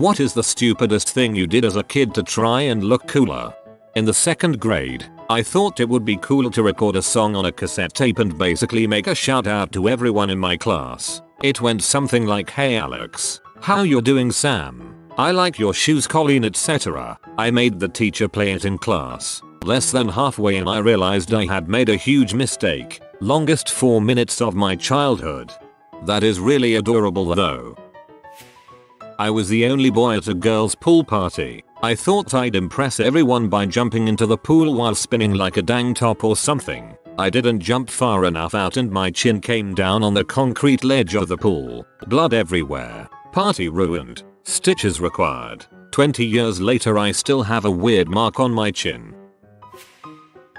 What is the stupidest thing you did as a kid to try and look cooler? In the 2nd grade, I thought it would be cool to record a song on a cassette tape and basically make a shout out to everyone in my class. It went something like, "Hey Alex, how you doing Sam? I like your shoes Colleen etc." I made the teacher play it in class. Less than halfway in I realized I had made a huge mistake. Longest 4 minutes of my childhood. That is really adorable though. I was the only boy at a girls' pool party. I thought I'd impress everyone by jumping into the pool while spinning like a dang top or something. I didn't jump far enough out and my chin came down on the concrete ledge of the pool. Blood everywhere. Party ruined. Stitches required. 20 years later I still have a weird mark on my chin.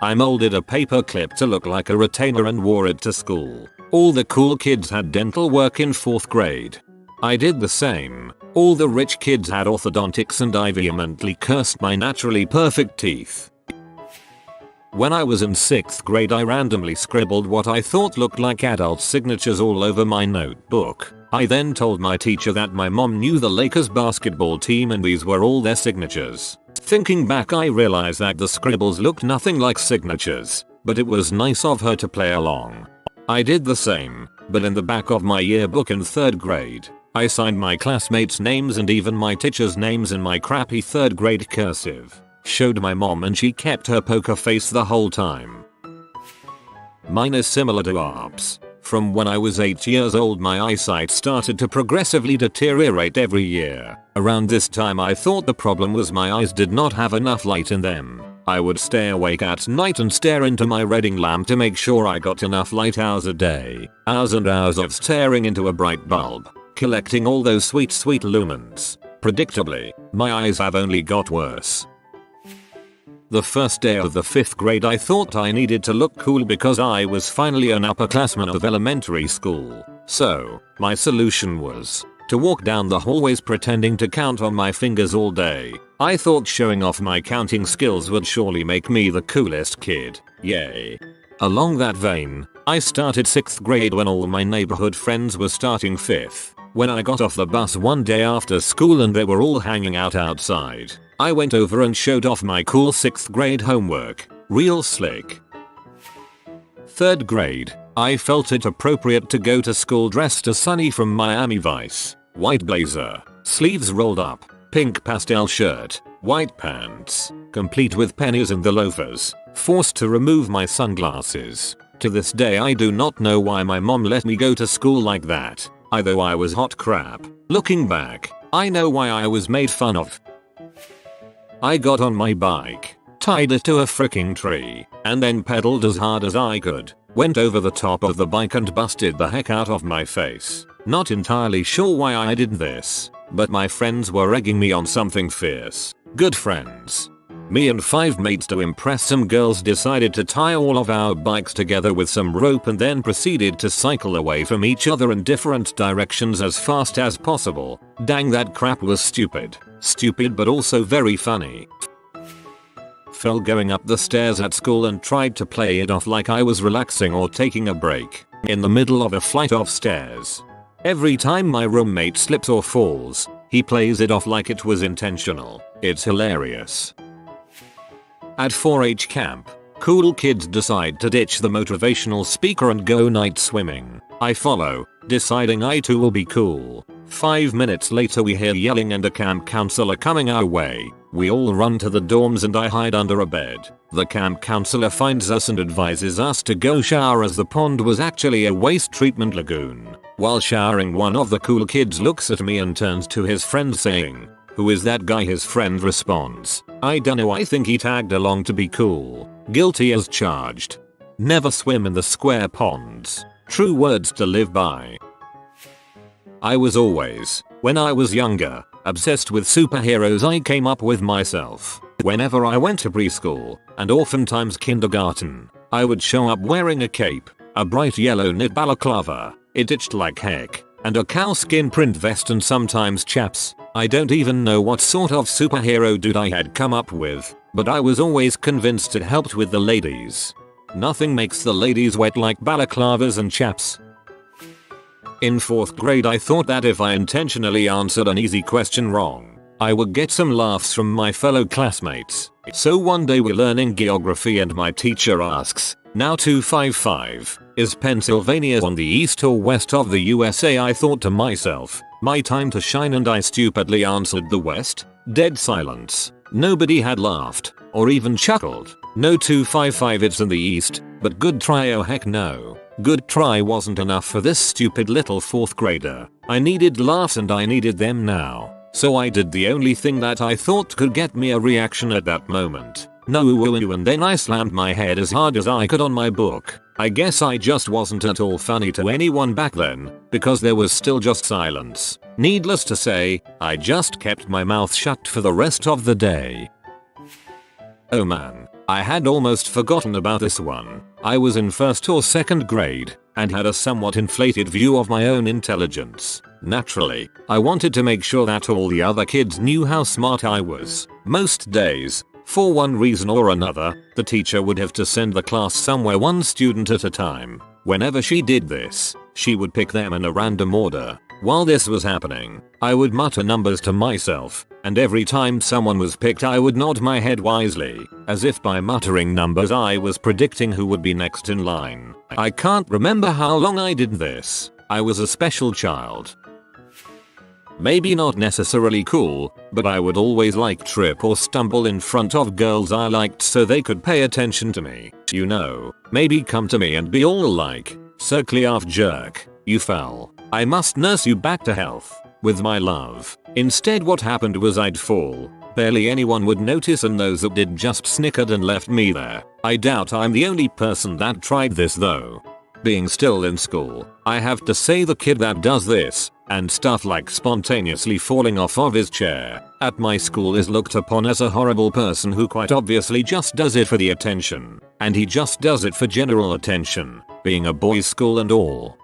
I molded a paper clip to look like a retainer and wore it to school. All the cool kids had dental work in 4th grade. I did the same. All the rich kids had orthodontics and I vehemently cursed my naturally perfect teeth. When I was in 6th grade I randomly scribbled what I thought looked like adult signatures all over my notebook. I then told my teacher that my mom knew the Lakers basketball team and these were all their signatures. Thinking back I realized that the scribbles looked nothing like signatures, but it was nice of her to play along. I did the same, but in the back of my yearbook in 3rd grade. I signed my classmates' names and even my teachers' names in my crappy 3rd grade cursive. Showed my mom and she kept her poker face the whole time. Mine is similar to Arp's. From when I was 8 years old my eyesight started to progressively deteriorate every year. Around this time I thought the problem was my eyes did not have enough light in them. I would stay awake at night and stare into my reading lamp to make sure I got enough light hours a day. Hours and hours of staring into a bright bulb. Collecting all those sweet lumens. Predictably, my eyes have only got worse. The first day of the 5th grade I thought I needed to look cool because I was finally an upperclassman of elementary school. So, my solution was to walk down the hallways pretending to count on my fingers all day. I thought showing off my counting skills would surely make me the coolest kid. Yay. Along that vein, I started 6th grade when all my neighborhood friends were starting 5th. When I got off the bus one day after school and they were all hanging out outside, I went over and showed off my cool 6th grade homework. Real slick. 3rd grade, I felt it appropriate to go to school dressed as Sunny from Miami Vice. White blazer, sleeves rolled up, pink pastel shirt, white pants, complete with pennies in the loafers. Forced to remove my sunglasses. To this day I do not know why my mom let me go to school like that. Either I was hot crap. Looking back, I know why I was made fun of. I got on my bike, tied it to a freaking tree, and then pedaled as hard as I could. Went over the top of the bike and busted the heck out of my face. Not entirely sure why I did this, but my friends were egging me on something fierce. Good friends. Me and 5 mates to impress some girls decided to tie all of our bikes together with some rope and then proceeded to cycle away from each other in different directions as fast as possible. Dang, that crap was stupid. Stupid but also very funny. Fell going up the stairs at school and tried to play it off like I was relaxing or taking a break in the middle of a flight of stairs. Every time my roommate slips or falls, he plays it off like it was intentional. It's hilarious. At 4-H camp, cool kids decide to ditch the motivational speaker and go night swimming. I follow, deciding I too will be cool. 5 minutes later we hear yelling and a camp counselor coming our way. We all run to the dorms and I hide under a bed. The camp counselor finds us and advises us to go shower as the pond was actually a waste treatment lagoon. While showering, one of the cool kids looks at me and turns to his friend saying, "Who is that guy?" His friend responds, "I dunno, I think he tagged along to be cool." Guilty as charged. Never swim in the square ponds. True words to live by. I was always, when I was younger, obsessed with superheroes I came up with myself. Whenever I went to preschool, and oftentimes kindergarten, I would show up wearing a cape, a bright yellow knit balaclava, it itched like heck, and a cowskin print vest and sometimes chaps. I don't even know what sort of superhero dude I had come up with, but I was always convinced it helped with the ladies. Nothing makes the ladies wet like balaclavas and chaps. In 4th grade I thought that if I intentionally answered an easy question wrong, I would get some laughs from my fellow classmates. So one day we're learning geography and my teacher asks, now 255, is Pennsylvania on the east or west of the USA? I thought to myself, my time to shine, and I stupidly answered the west. Dead silence. Nobody had laughed or even chuckled. No, 255, it's in the east. But good try. Oh heck no. Good try wasn't enough for this stupid little 4th grader. I needed laughs and I needed them now. So I did the only thing that I thought could get me a reaction at that moment. No, and then I slammed my head as hard as I could on my book. I guess I just wasn't at all funny to anyone back then, because there was still just silence. Needless to say, I just kept my mouth shut for the rest of the day. Oh man, I had almost forgotten about this one. I was in 1st or 2nd grade, and had a somewhat inflated view of my own intelligence. Naturally, I wanted to make sure that all the other kids knew how smart I was. Most days, for one reason or another, the teacher would have to send the class somewhere one student at a time. Whenever she did this, she would pick them in a random order. While this was happening, I would mutter numbers to myself, and every time someone was picked I would nod my head wisely, as if by muttering numbers I was predicting who would be next in line. I can't remember how long I did this. I was a special child. Maybe not necessarily cool, but I would always like trip or stumble in front of girls I liked so they could pay attention to me. You know, maybe come to me and be all like, "Circle off jerk, you fell. I must nurse you back to health. With my love." Instead what happened was I'd fall. Barely anyone would notice, and those that did just snickered and left me there. I doubt I'm the only person that tried this though. Being still in school, I have to say the kid that does this, and stuff like spontaneously falling off of his chair, at my school is looked upon as a horrible person who quite obviously just does it for the attention. And he just does it for general attention, being a boys' school and all.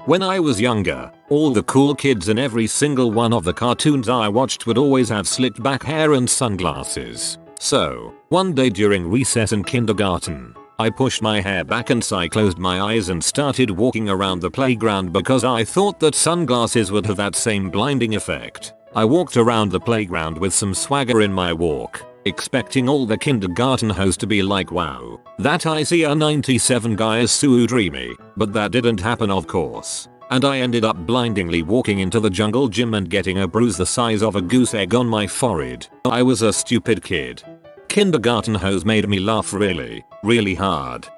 When I was younger, all the cool kids in every single one of the cartoons I watched would always have slicked back hair and sunglasses. So, one day during recess in kindergarten, I pushed my hair back and I closed my eyes and started walking around the playground because I thought that sunglasses would have that same blinding effect. I walked around the playground with some swagger in my walk, expecting all the kindergarten hosts to be like, wow, that ICR 97 guy is so dreamy, but that didn't happen of course. And I ended up blindingly walking into the jungle gym and getting a bruise the size of a goose egg on my forehead. I was a stupid kid. Kindergarten hoes made me laugh really, really hard.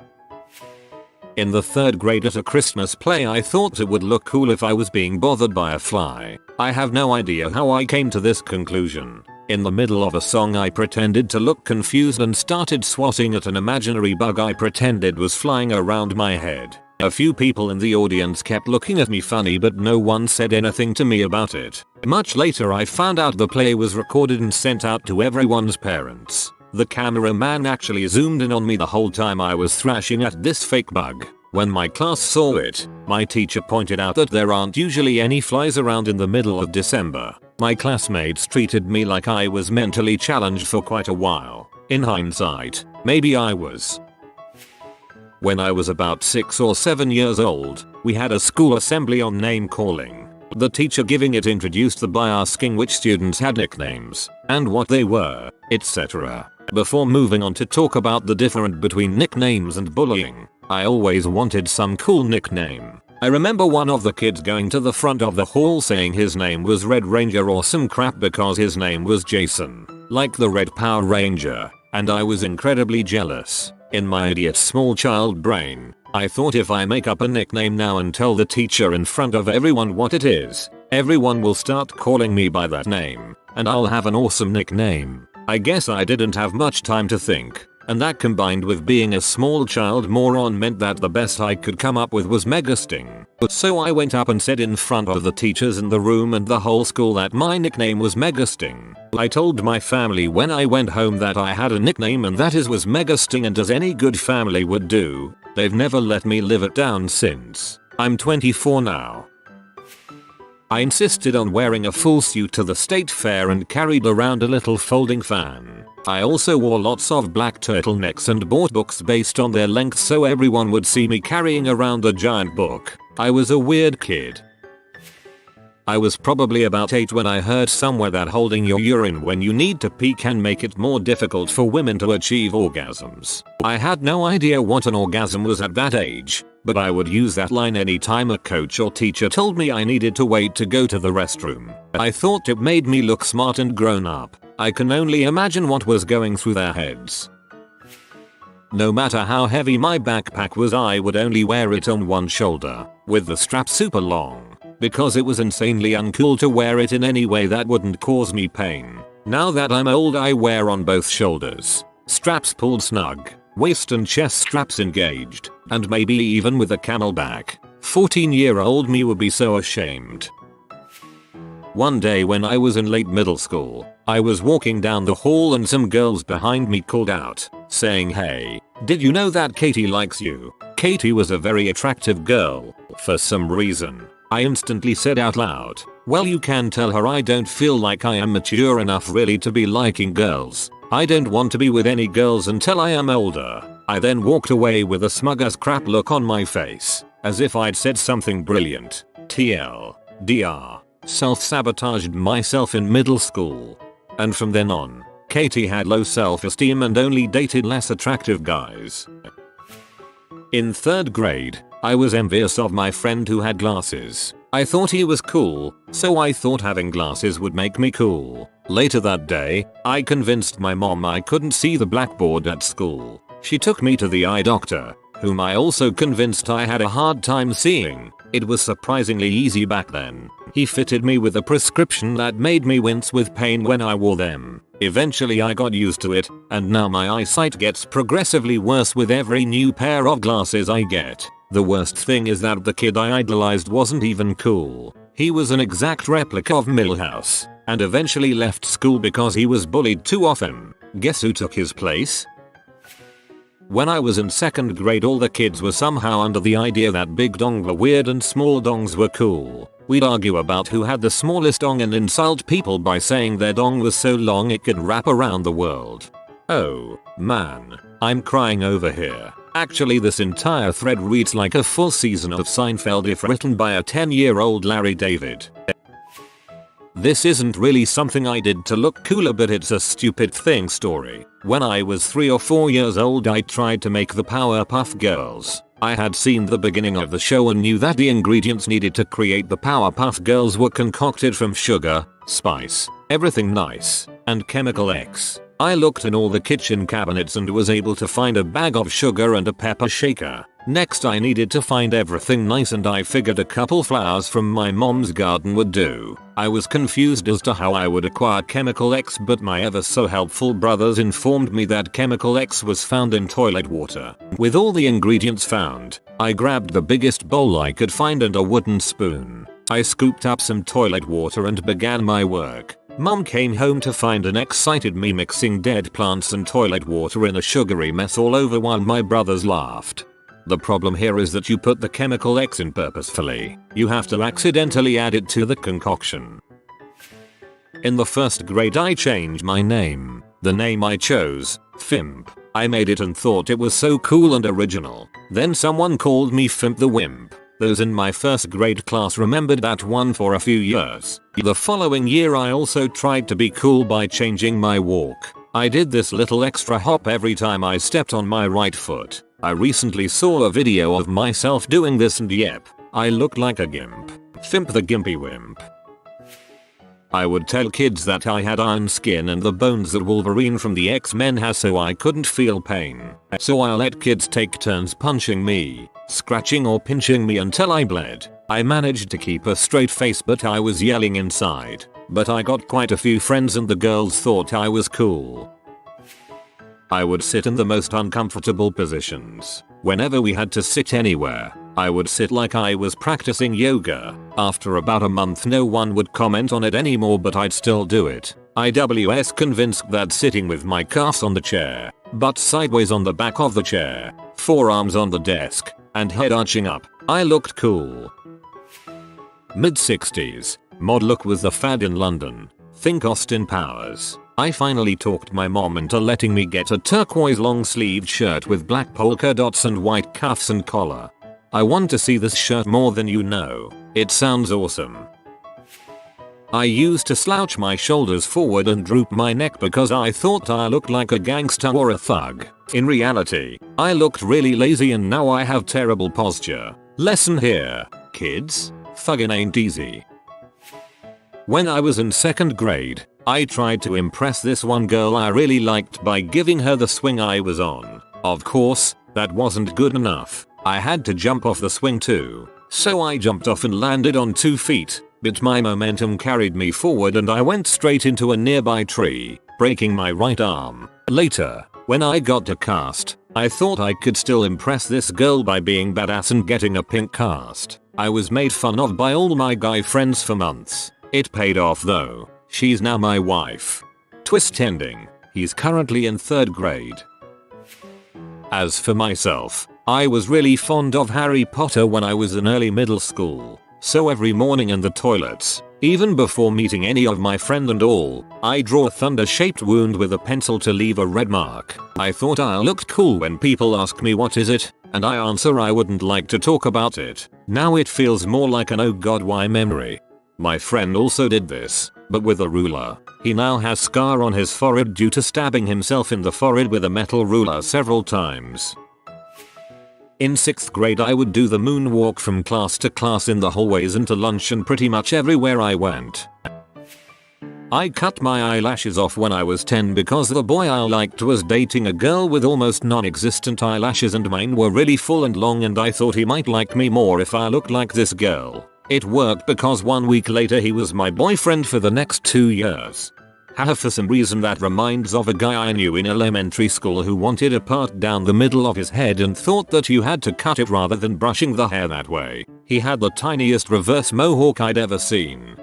In the 3rd grade at a Christmas play I thought it would look cool if I was being bothered by a fly. I have no idea how I came to this conclusion. In the middle of a song I pretended to look confused and started swatting at an imaginary bug I pretended was flying around my head. A few people in the audience kept looking at me funny, but no one said anything to me about it. Much later I found out the play was recorded and sent out to everyone's parents. The cameraman actually zoomed in on me the whole time I was thrashing at this fake bug. When my class saw it, my teacher pointed out that there aren't usually any flies around in the middle of December. My classmates treated me like I was mentally challenged for quite a while. In hindsight, maybe I was. When I was about 6 or 7 years old, we had a school assembly on name calling. The teacher giving it introduced the by asking which students had nicknames, and what they were, etc. Before moving on to talk about the difference between nicknames and bullying, I always wanted some cool nickname. I remember one of the kids going to the front of the hall saying his name was Red Ranger or some crap because his name was Jason, like the Red Power Ranger, and I was incredibly jealous. In my idiot small child brain, I thought if I make up a nickname now and tell the teacher in front of everyone what it is, everyone will start calling me by that name, and I'll have an awesome nickname. I guess I didn't have much time to think, and that combined with being a small child moron meant that the best I could come up with was Megasting. So I went up and said in front of the teachers in the room and the whole school that my nickname was Megasting. I told my family when I went home that I had a nickname and that was Megasting, and as any good family would do, they've never let me live it down since. I'm 24 now. I insisted on wearing a full suit to the state fair and carried around a little folding fan. I also wore lots of black turtlenecks and bought books based on their length so everyone would see me carrying around a giant book. I was a weird kid. I was probably about 8 when I heard somewhere that holding your urine when you need to pee can make it more difficult for women to achieve orgasms. I had no idea what an orgasm was at that age, but I would use that line anytime a coach or teacher told me I needed to wait to go to the restroom. I thought it made me look smart and grown up. I can only imagine what was going through their heads. No matter how heavy my backpack was, I would only wear it on one shoulder, with the strap super long, because it was insanely uncool to wear it in any way that wouldn't cause me pain. Now that I'm old, I wear on both shoulders, straps pulled snug, waist and chest straps engaged, and maybe even with a camelback. 14-year-old me would be so ashamed. One day when I was in late middle school, I was walking down the hall and some girls behind me called out, saying, "Hey, did you know that Katie likes you?" Katie was a very attractive girl. For some reason, I instantly said out loud, "Well, you can tell her I don't feel like I am mature enough really to be liking girls. I don't want to be with any girls until I am older." I then walked away with a smug as crap look on my face, as if I'd said something brilliant. TLDR. Self-sabotaged myself in middle school. And from then on, Katie had low self-esteem and only dated less attractive guys. In 3rd grade, I was envious of my friend who had glasses. I thought he was cool, so I thought having glasses would make me cool. Later that day, I convinced my mom I couldn't see the blackboard at school. She took me to the eye doctor, whom I also convinced I had a hard time seeing. It was surprisingly easy back then. He fitted me with a prescription that made me wince with pain when I wore them. Eventually I got used to it, and now my eyesight gets progressively worse with every new pair of glasses I get. The worst thing is that the kid I idolized wasn't even cool. He was an exact replica of Milhouse, and eventually left school because he was bullied too often. Guess who took his place? When I was in 2nd grade, all the kids were somehow under the idea that big dong were weird and small dongs were cool. We'd argue about who had the smallest dong and insult people by saying their dong was so long it could wrap around the world. Oh, man. I'm crying over here. Actually, this entire thread reads like a full season of Seinfeld if written by a 10-year-old Larry David. This isn't really something I did to look cooler, but it's a stupid thing story. When I was 3 or 4 years old, I tried to make the Powerpuff Girls. I had seen the beginning of the show and knew that the ingredients needed to create the Powerpuff Girls were concocted from sugar, spice, everything nice, and Chemical X. I looked in all the kitchen cabinets and was able to find a bag of sugar and a pepper shaker. Next I needed to find everything nice, and I figured a couple flowers from my mom's garden would do. I was confused as to how I would acquire Chemical X, but my ever so helpful brothers informed me that Chemical X was found in toilet water. With all the ingredients found, I grabbed the biggest bowl I could find and a wooden spoon. I scooped up some toilet water and began my work. Mom came home to find an excited me mixing dead plants and toilet water in a sugary mess all over while my brothers laughed. The problem here is that you put the Chemical X in purposefully. You have to accidentally add it to the concoction. In the 1st grade I changed my name. The name I chose, Fimp. I made it and thought it was so cool and original. Then someone called me Fimp the Wimp. Those in my 1st grade class remembered that one for a few years. The following year I also tried to be cool by changing my walk. I did this little extra hop every time I stepped on my right foot. I recently saw a video of myself doing this and yep, I look like a gimp. Fimp the Gimpy Wimp. I would tell kids that I had iron skin and the bones that Wolverine from the X-Men has, so I couldn't feel pain. So I let kids take turns punching me, scratching or pinching me until I bled. I managed to keep a straight face, but I was yelling inside. But I got quite a few friends and the girls thought I was cool. I would sit in the most uncomfortable positions. Whenever we had to sit anywhere, I would sit like I was practicing yoga. After about a month no one would comment on it anymore, but I'd still do it. I was convinced that sitting with my calves on the chair, butt sideways on the back of the chair, forearms on the desk, and head arching up, I looked cool. Mid-60s, mod look was the fad in London. Think Austin Powers. I finally talked my mom into letting me get a turquoise long-sleeved shirt with black polka dots and white cuffs and collar. I want to see this shirt more than you know. It sounds awesome. I used to slouch my shoulders forward and droop my neck because I thought I looked like a gangster or a thug. In reality, I looked really lazy and now I have terrible posture. Lesson here, kids, thuggin' ain't easy. When I was in 2nd grade, I tried to impress this one girl I really liked by giving her the swing I was on. Of course, that wasn't good enough. I had to jump off the swing too. So I jumped off and landed on 2 feet, but my momentum carried me forward and I went straight into a nearby tree, breaking my right arm. Later, when I got to cast, I thought I could still impress this girl by being badass and getting a pink cast. I was made fun of by all my guy friends for months. It paid off though. She's now my wife. Twist ending. He's currently in 3rd grade. As for myself, I was really fond of Harry Potter when I was in early middle school. So every morning in the toilets, even before meeting any of my friends and all, I draw a thunder-shaped wound with a pencil to leave a red mark. I thought I looked cool when people ask me what is it, and I answer I wouldn't like to talk about it. Now it feels more like an oh god why memory. My friend also did this, but with a ruler. He now has scar on his forehead due to stabbing himself in the forehead with a metal ruler several times. In 6th grade I would do the moonwalk from class to class in the hallways and to lunch and pretty much everywhere I went. I cut my eyelashes off when I was 10 because the boy I liked was dating a girl with almost non-existent eyelashes and mine were really full and long and I thought he might like me more if I looked like this girl. It worked because 1 week later he was my boyfriend for the next 2 years. Haha, for some reason that reminds of a guy I knew in elementary school who wanted a part down the middle of his head and thought that you had to cut it rather than brushing the hair that way. He had the tiniest reverse mohawk I'd ever seen.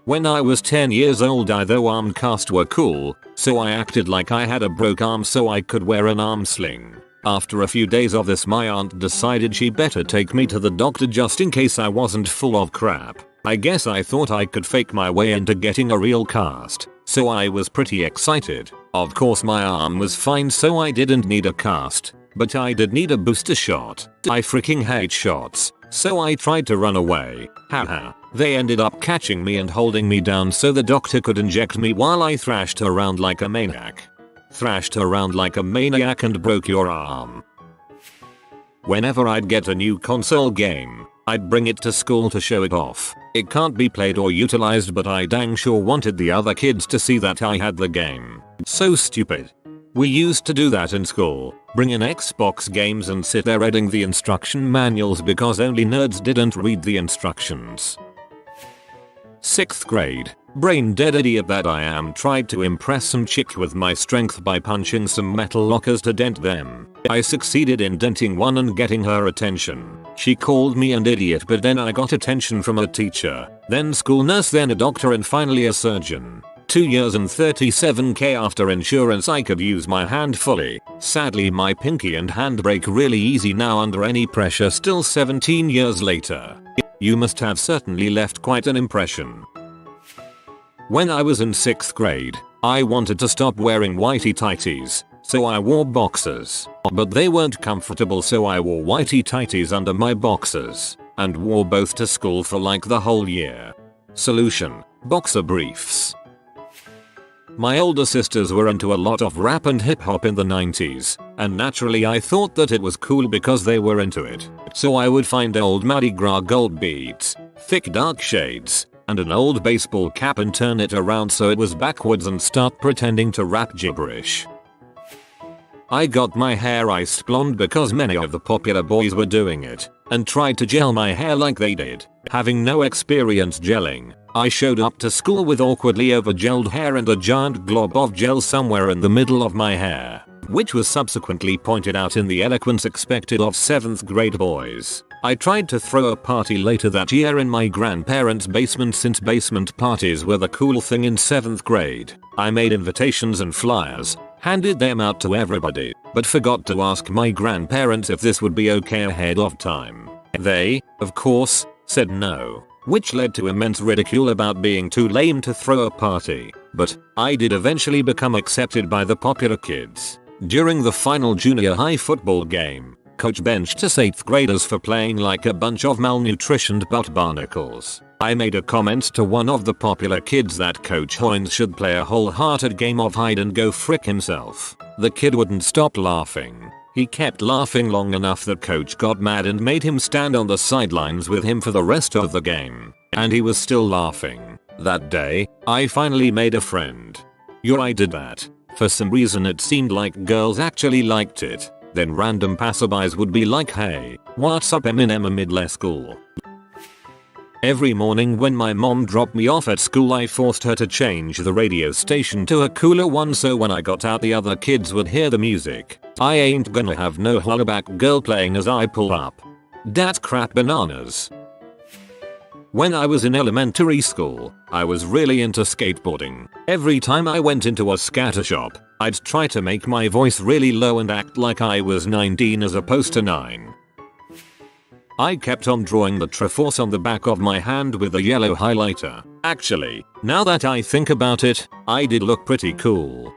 When I was 10 years old though arm casts were cool, so I acted like I had a broke arm so I could wear an arm sling. After a few days of this my aunt decided she better take me to the doctor just in case I wasn't full of crap. I guess I thought I could fake my way into getting a real cast, so I was pretty excited. Of course my arm was fine so I didn't need a cast, but I did need a booster shot. I freaking hate shots, so I tried to run away. Haha. They ended up catching me and holding me down so the doctor could inject me while I thrashed around like a maniac. Thrashed around like a maniac and broke your arm. Whenever I'd get a new console game, I'd bring it to school to show it off. It can't be played or utilized but I dang sure wanted the other kids to see that I had the game. So stupid. We used to do that in school, bring in Xbox games and sit there reading the instruction manuals because only nerds didn't read the instructions. 6th grade. Brain dead idiot that I am tried to impress some chick with my strength by punching some metal lockers to dent them. I succeeded in denting one and getting her attention. She called me an idiot but then I got attention from a teacher, then school nurse, then a doctor and finally a surgeon. 2 years and 37k after insurance I could use my hand fully. Sadly my pinky and hand break really easy now under any pressure still 17 years later. You must have certainly left quite an impression. When I was in 6th grade, I wanted to stop wearing whitey tighties, so I wore boxers. But they weren't comfortable so I wore whitey tighties under my boxers, and wore both to school for like the whole year. Solution: boxer briefs. My older sisters were into a lot of rap and hip hop in the 90s, and naturally I thought that it was cool because they were into it. So I would find old Mardi Gras gold beads, thick dark shades, and an old baseball cap and turn it around so it was backwards and start pretending to rap gibberish. I got my hair iced blonde because many of the popular boys were doing it, and tried to gel my hair like they did. Having no experience gelling, I showed up to school with awkwardly over-gelled hair and a giant glob of gel somewhere in the middle of my hair, which was subsequently pointed out in the eloquence expected of 7th grade boys. I tried to throw a party later that year in my grandparents' basement since basement parties were the cool thing in 7th grade. I made invitations and flyers, handed them out to everybody, but forgot to ask my grandparents if this would be okay ahead of time. They, of course, said no, which led to immense ridicule about being too lame to throw a party, but I did eventually become accepted by the popular kids. During the final junior high football game, Coach benched us 8th graders for playing like a bunch of malnutritioned butt barnacles. I made a comment to one of the popular kids that Coach Hoynes should play a wholehearted game of hide and go frick himself. The kid wouldn't stop laughing. He kept laughing long enough that Coach got mad and made him stand on the sidelines with him for the rest of the game. And he was still laughing. That day, I finally made a friend. I did that. For some reason it seemed like girls actually liked it. Then random passerbys would be like, hey, what's up Eminem amid school. Every morning when my mom dropped me off at school I forced her to change the radio station to a cooler one so when I got out the other kids would hear the music. I ain't gonna have no hollaback girl playing as I pull up. Dat crap bananas. When I was in elementary school, I was really into skateboarding. Every time I went into a scatter shop, I'd try to make my voice really low and act like I was 19 as opposed to 9. I kept on drawing the Triforce on the back of my hand with a yellow highlighter. Actually, now that I think about it, I did look pretty cool.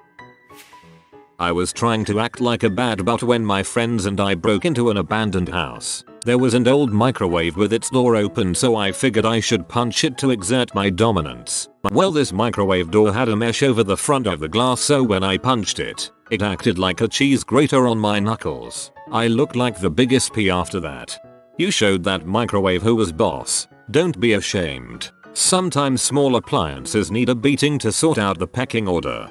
I was trying to act like a bad butt when my friends and I broke into an abandoned house. There was an old microwave with its door open so I figured I should punch it to exert my dominance. Well, this microwave door had a mesh over the front of the glass so when I punched it, it acted like a cheese grater on my knuckles. I looked like the biggest P after that. You showed that microwave who was boss. Don't be ashamed. Sometimes small appliances need a beating to sort out the pecking order.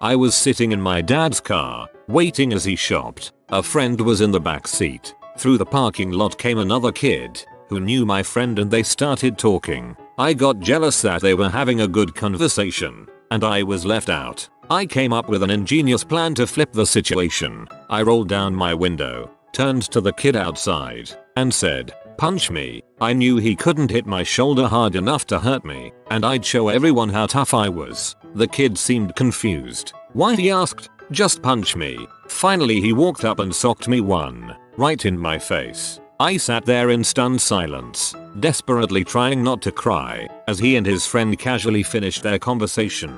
I was sitting in my dad's car, waiting as he shopped. A friend was in the back seat. Through the parking lot came another kid, who knew my friend and they started talking. I got jealous that they were having a good conversation, and I was left out. I came up with an ingenious plan to flip the situation. I rolled down my window, turned to the kid outside, and said, "Punch me." I knew he couldn't hit my shoulder hard enough to hurt me, and I'd show everyone how tough I was. The kid seemed confused. Why, he asked. "Just punch me." Finally he walked up and socked me one, right in my face. I sat there in stunned silence, desperately trying not to cry, as he and his friend casually finished their conversation.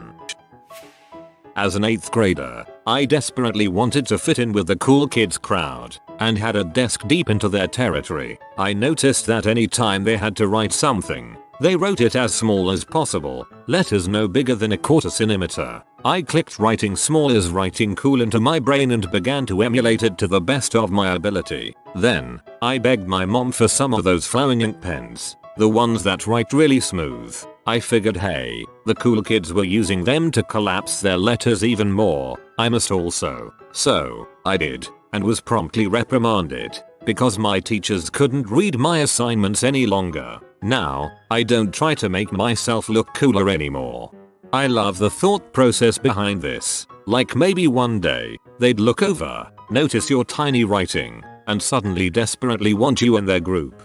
As an 8th grader, I desperately wanted to fit in with the cool kids crowd, and had a desk deep into their territory. I noticed that any time they had to write something, they wrote it as small as possible, letters no bigger than a quarter centimeter. I clicked writing small as writing cool into my brain and began to emulate it to the best of my ability. Then, I begged my mom for some of those flowing ink pens, the ones that write really smooth. I figured, hey, the cool kids were using them to collapse their letters even more. I must also. So, I did, and was promptly reprimanded, because my teachers couldn't read my assignments any longer. Now, I don't try to make myself look cooler anymore. I love the thought process behind this. Like maybe one day, they'd look over, notice your tiny writing, and suddenly desperately want you in their group.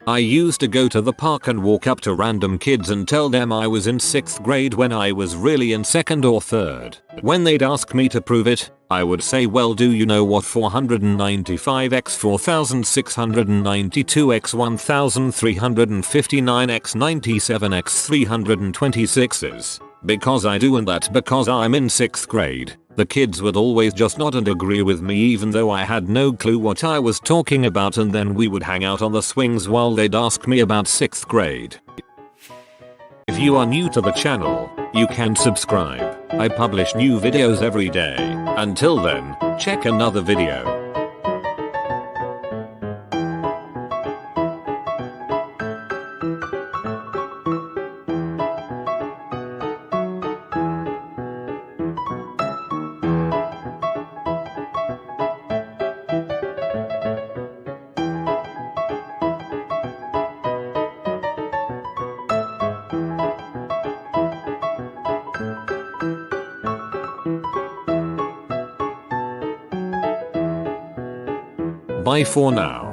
I used to go to the park and walk up to random kids and tell them I was in 6th grade when I was really in 2nd or 3rd. When they'd ask me to prove it, I would say, well, do you know what 495 x 4692 x 1359 x 97 x 326 is? Because I do, and that's because I'm in 6th grade. The kids would always just nod and agree with me even though I had no clue what I was talking about, and then we would hang out on the swings while they'd ask me about 6th grade. If you are new to the channel, you can subscribe. I publish new videos every day. Until then, check another video. Bye for now.